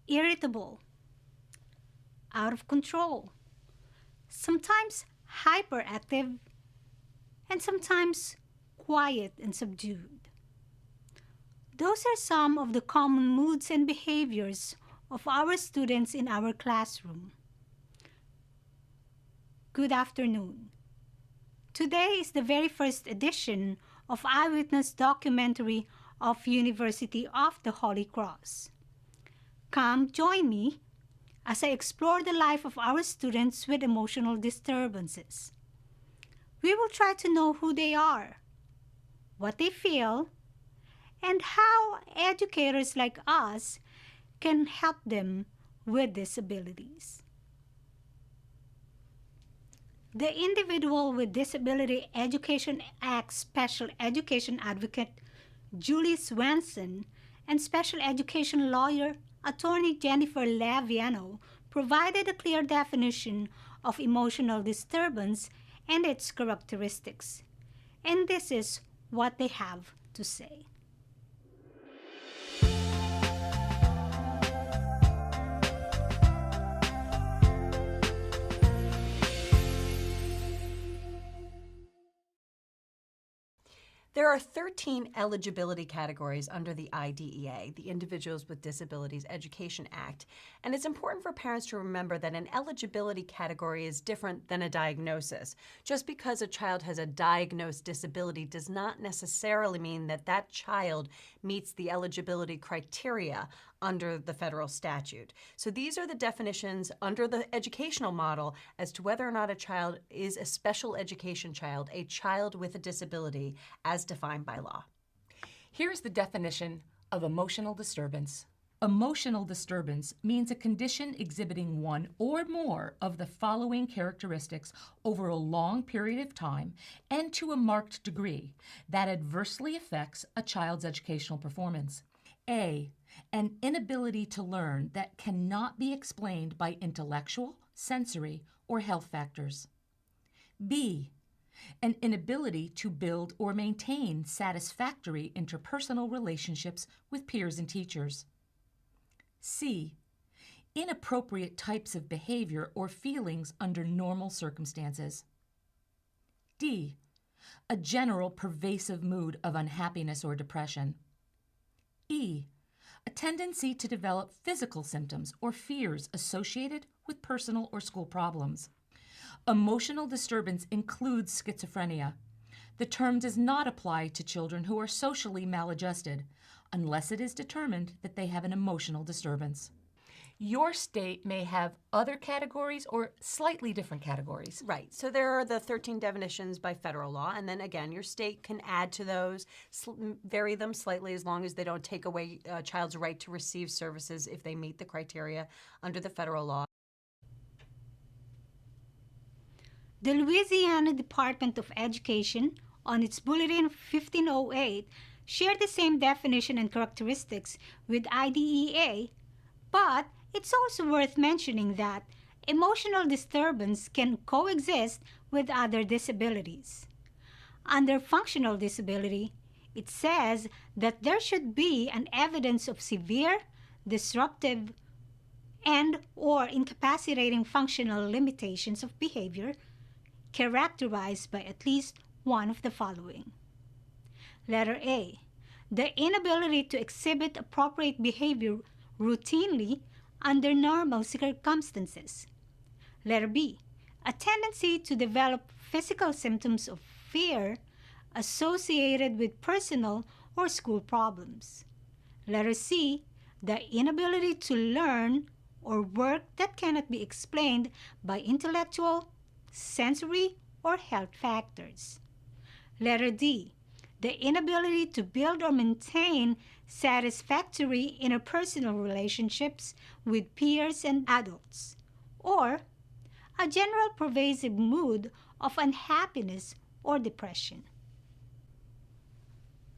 irritable, out of control, sometimes hyperactive, and sometimes quiet and subdued. Those are some of the common moods and behaviors of our students in our classroom. Good afternoon. Today is the very first edition of Eyewitness Documentary of University of the Holy Cross. Come join me as I explore the life of our students with emotional disturbances. We will try to know who they are, what they feel, and how educators like us can help them with disabilities. The Individual with Disability Education Act Special Education Advocate Julie Swenson and Special Education Lawyer Attorney Jennifer Laviano provided a clear definition of emotional disturbance and its characteristics. And this is what they have to say. There are 13 eligibility categories under the IDEA, the Individuals with Disabilities Education Act, and it's important for parents to remember that an eligibility category is different than a diagnosis. Just because a child has a diagnosed disability does not necessarily mean that that child meets the eligibility criteria under the federal statute. So these are the definitions under the educational model as to whether or not a child is a special education child, a child with a disability, as defined by law. Here's the definition of emotional disturbance. Emotional disturbance means a condition exhibiting one or more of the following characteristics over a long period of time and to a marked degree that adversely affects a child's educational performance. A, an inability to learn that cannot be explained by intellectual, sensory, or health factors. B, an inability to build or maintain satisfactory interpersonal relationships with peers and teachers. C, inappropriate types of behavior or feelings under normal circumstances. D, a general pervasive mood of unhappiness or depression. E, a tendency to develop physical symptoms or fears associated with personal or school problems. Emotional disturbance includes schizophrenia. The term does not apply to children who are socially maladjusted unless it is determined that they have an emotional disturbance. Your state may have other categories or slightly different categories. Right. So there are the 13 definitions by federal law, and then again, your state can add to those, vary them slightly as long as they don't take away a child's right to receive services if they meet the criteria under the federal law. The Louisiana Department of Education, on its Bulletin 1508, shared the same definition and characteristics with IDEA, but it's also worth mentioning that emotional disturbance can coexist with other disabilities. Under functional disability, it says that there should be an evidence of severe, disruptive, and or incapacitating functional limitations of behavior characterized by at least one of the following. Letter A, the inability to exhibit appropriate behavior routinely under normal circumstances. Letter B, a tendency to develop physical symptoms of fear associated with personal or school problems. Letter C, the inability to learn or work that cannot be explained by intellectual, sensory, or health factors. Letter D, the inability to build or maintain satisfactory interpersonal relationships with peers and adults, or a general pervasive mood of unhappiness or depression.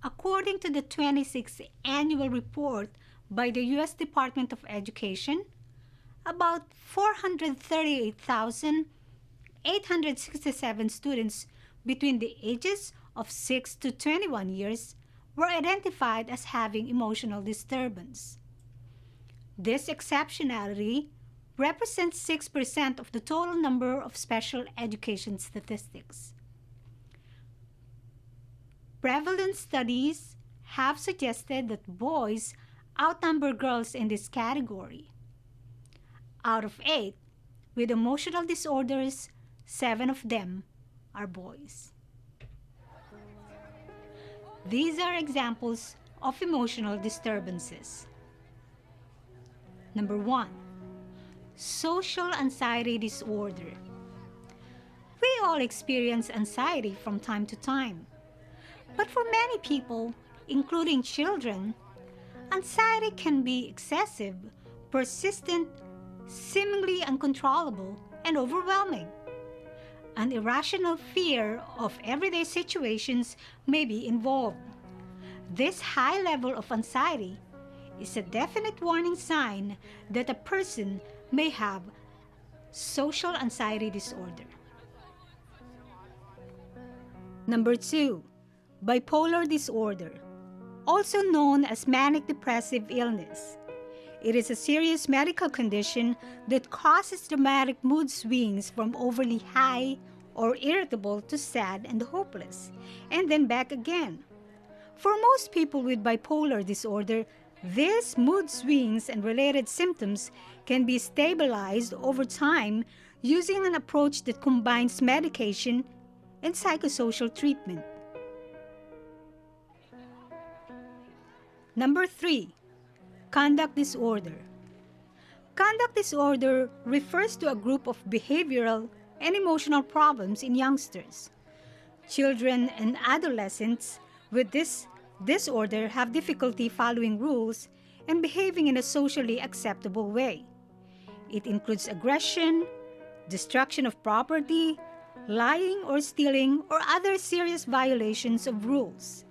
According to the 26th Annual Report by the U.S. Department of Education, about 438,867 students between the ages of 6 to 21 years were identified as having emotional disturbance. This exceptionality represents 6% of the total number of special education statistics. Prevalence studies have suggested that boys outnumber girls in this category. Out of 8 with emotional disorders, 7 of them are boys. These are examples of emotional disturbances. Number 1. Social anxiety disorder. We all experience anxiety from time to time. But for many people, including children, anxiety can be excessive, persistent, seemingly uncontrollable, and overwhelming. An irrational fear of everyday situations may be involved. This high level of anxiety is a definite warning sign that a person may have social anxiety disorder. Number 2, bipolar disorder, also known as manic depressive illness. It is a serious medical condition that causes dramatic mood swings from overly high or irritable to sad and hopeless, and then back again. For most people with bipolar disorder, these mood swings and related symptoms can be stabilized over time using an approach that combines medication and psychosocial treatment. Number 3, conduct disorder. Conduct disorder refers to a group of behavioral and emotional problems in youngsters. Children and adolescents with this disorder have difficulty following rules and behaving in a socially acceptable way. It includes aggression, destruction of property, lying or stealing, or other serious violations of rules.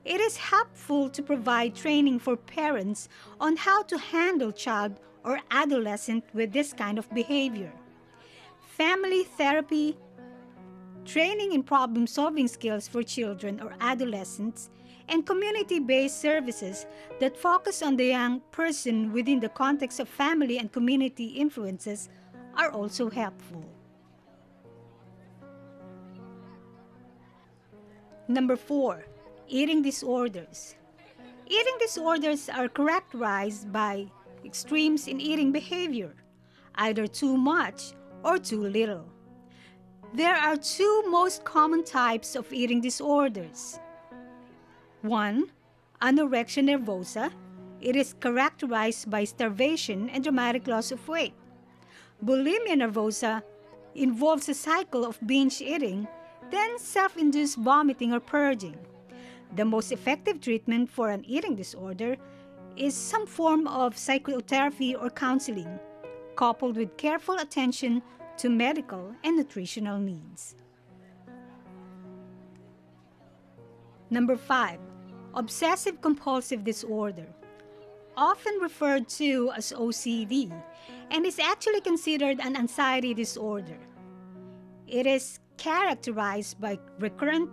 It is helpful to provide training for parents on how to handle child or adolescent with this kind of behavior. Family therapy, training in problem-solving skills for children or adolescents, and community-based services that focus on the young person within the context of family and community influences are also helpful. Number 4, eating disorders. Eating disorders are characterized by extremes in eating behavior, either too much or too little. There are 2 most common types of eating disorders. 1. Anorexia nervosa. It is characterized by starvation and dramatic loss of weight. Bulimia nervosa involves a cycle of binge eating, then self-induced vomiting or purging. The most effective treatment for an eating disorder is some form of psychotherapy or counseling, coupled with careful attention to medical and nutritional needs. Number 5, obsessive compulsive disorder, often referred to as OCD, and is actually considered an anxiety disorder. It is characterized by recurrent,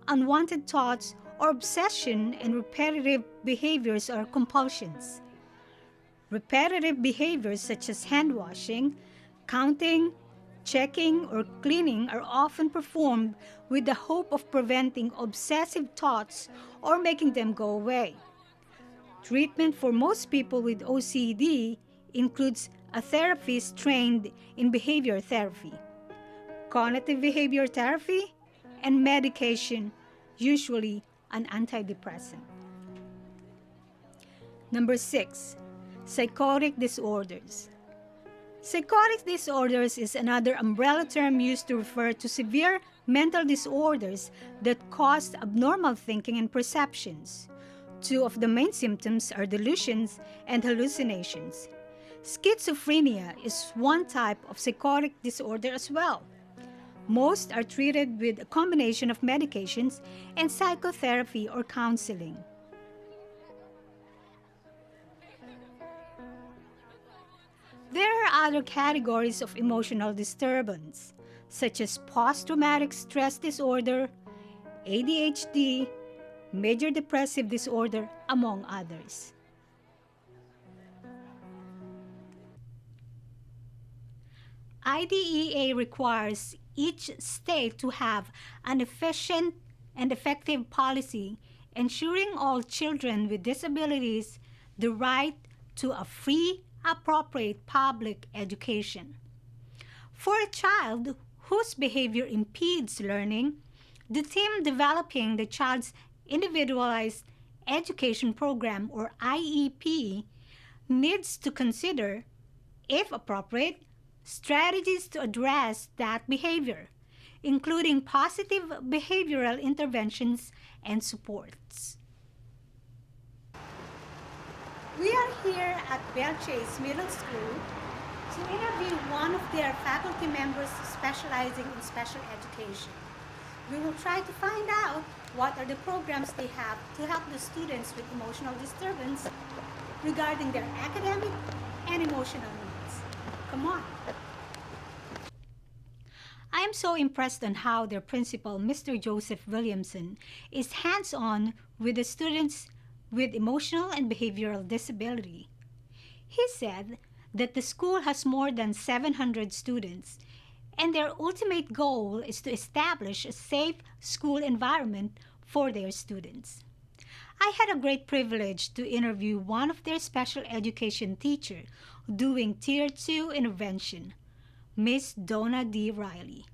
unwanted thoughts or obsession and repetitive behaviors or compulsions. Repetitive behaviors such as hand washing, counting, checking, or cleaning are often performed with the hope of preventing obsessive thoughts or making them go away. Treatment for most people with OCD includes a therapist trained in behavior therapy, cognitive behavior therapy, and medication, usually an antidepressant. Number 6, psychotic disorders. Psychotic disorders is another umbrella term used to refer to severe mental disorders that cause abnormal thinking and perceptions. 2 of the main symptoms are delusions and hallucinations. Schizophrenia is one type of psychotic disorder as well. Most are treated with a combination of medications and psychotherapy or counseling. There are other categories of emotional disturbance, such as post-traumatic stress disorder, ADHD, major depressive disorder, among others. IDEA requires each state to have an efficient and effective policy ensuring all children with disabilities the right to a free, appropriate public education. For a child whose behavior impedes learning, the team developing the child's individualized education program or IEP needs to consider, if appropriate, strategies to address that behavior, including positive behavioral interventions and supports. We are here at Bell Chase Middle School to interview one of their faculty members specializing in special education. We will try to find out what are the programs they have to help the students with emotional disturbance regarding their academic and emotional needs. Come on. I am so impressed on how their principal, Mr. Joseph Williamson, is hands-on with the students with emotional and behavioral disability. He said that the school has more than 700 students, and their ultimate goal is to establish a safe school environment for their students. I had a great privilege to interview one of their special education teachers doing Tier 2 intervention, Miss Donna D. Riley.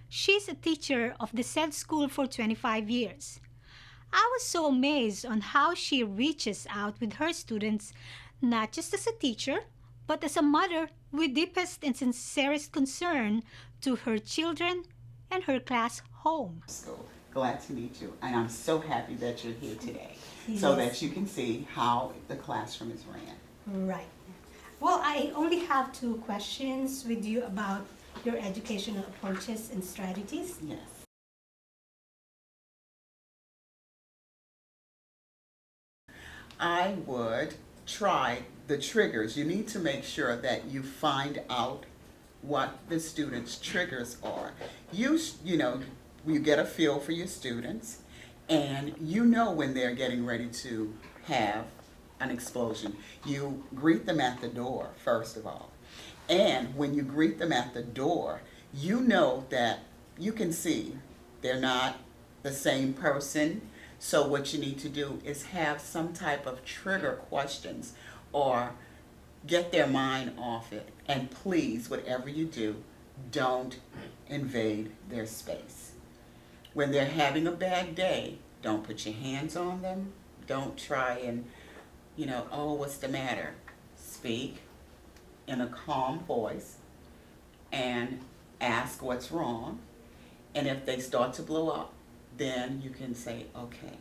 She's a teacher of the said school for 25 years. I was so amazed on how she reaches out with her students, not just as a teacher, but as a mother with deepest and sincerest concern to her children and her class home. School. Glad to meet you, and I'm so happy that you're here today so that you can see how the classroom is ran. Right. Well, I only have two questions with you about your educational approaches and strategies. Yes. I would try the triggers. You need to make sure that you find out what the students' triggers are. You get a feel for your students, and you know when they're getting ready to have an explosion. You greet them at the door, first of all. And when you greet them at the door, you know that you can see they're not the same person. So what you need to do is have some type of trigger questions or get their mind off it. And please, whatever you do, don't invade their space. When they're having a bad day, don't put your hands on them. Don't try and, oh, what's the matter? Speak in a calm voice and ask what's wrong. And if they start to blow up, then you can say, okay,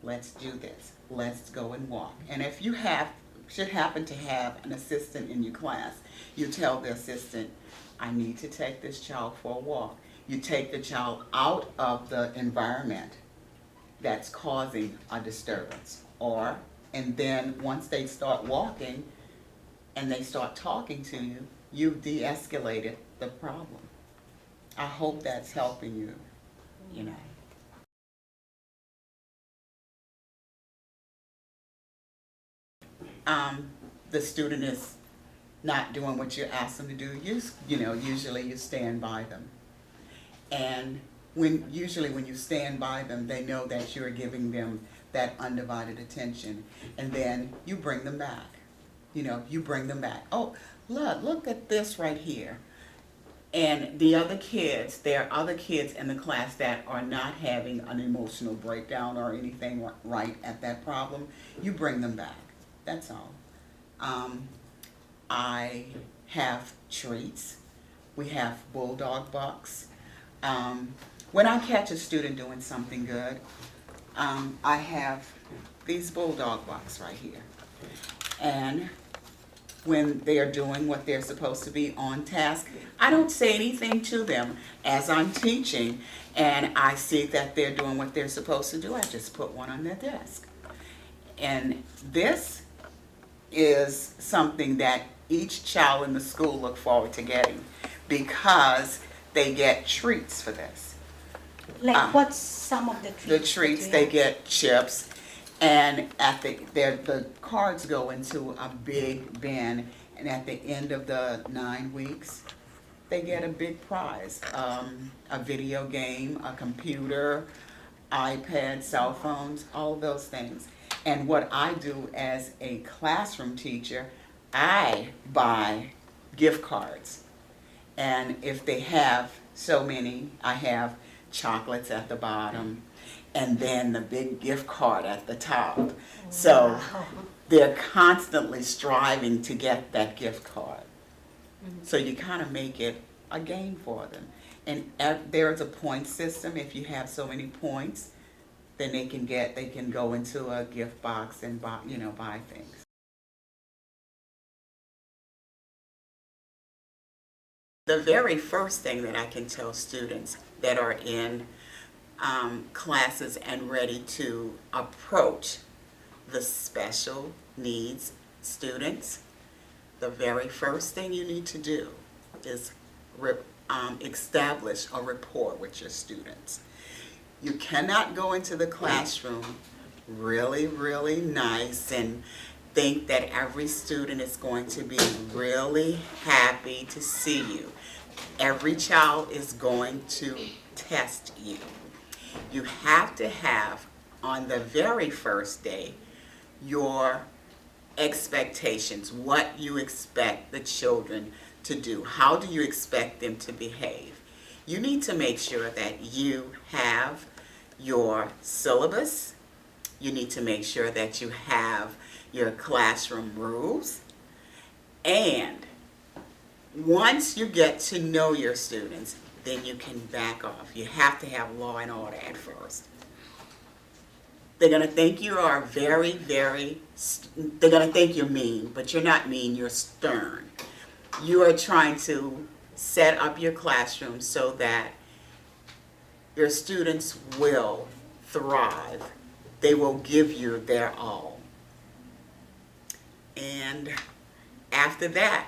let's do this. Let's go and walk. And if you should happen to have an assistant in your class, you tell the assistant, I need to take this child for a walk. You take the child out of the environment that's causing a disturbance. And then once they start walking and they start talking to you, you've de-escalated the problem. I hope that's helping you, The student is not doing what you ask them to do, usually you stand by them. And usually when you stand by them, they know that you're giving them that undivided attention. And then you bring them back. You bring them back. Oh, look at this right here. And there are other kids in the class that are not having an emotional breakdown or anything right at that problem. You bring them back. That's all. I have treats. We have bulldog bucks. When I catch a student doing something good, I have these bulldog bucks right here. And when they are doing what they're supposed to be on task, I don't say anything to them as I'm teaching, and I see that they're doing what they're supposed to do. I just put one on their desk. And this is something that each child in the school look forward to getting because they get treats for this. Like what's some of the treats? The treats, they get chips, and the cards go into a big bin, and at the end of the 9 weeks, they get a big prize, a video game, a computer, iPad, cell phones, all those things. And what I do as a classroom teacher, I buy gift cards. And if they have so many, I have chocolates at the bottom and then the big gift card at the top. So they're constantly striving to get that gift card. So you kind of make it a game for them. And there's a point system. If you have so many points, then they can go into a gift box and buy things. The very first thing that I can tell students that are in classes and ready to approach the special needs students, the very first thing you need to do is establish a rapport with your students. You cannot go into the classroom really, really nice and think that every student is going to be really happy to see you. Every child is going to test you. You have to have, on the very first day, your expectations, what you expect the children to do. How do you expect them to behave? You need to make sure that you have your syllabus. You need to make sure that you have your classroom rules. And once you get to know your students, then you can back off. You have to have law and order at first. They're going to think you are they're going to think you're mean, but you're not mean, you're stern. You are trying to set up your classroom so that your students will thrive. They will give you their all. And after that,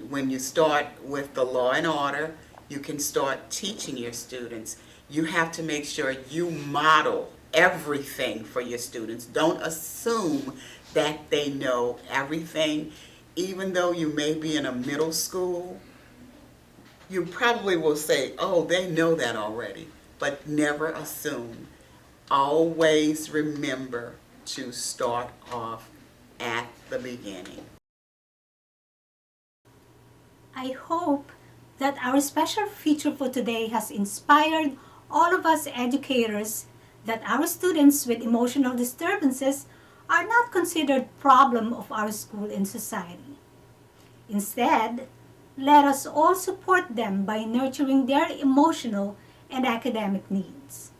when you start with the law and order, you can start teaching your students. You have to make sure you model everything for your students. Don't assume that they know everything. Even though you may be in a middle school, you probably will say, oh, they know that already. But never assume. Always remember to start off at the beginning. I hope that our special feature for today has inspired all of us educators that our students with emotional disturbances are not considered problem of our school and society. Instead, let us all support them by nurturing their emotional and academic needs.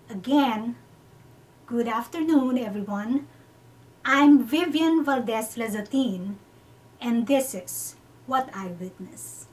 Again, good afternoon, everyone. I'm Vivian Valdez Lazatin, and this is What I Witness.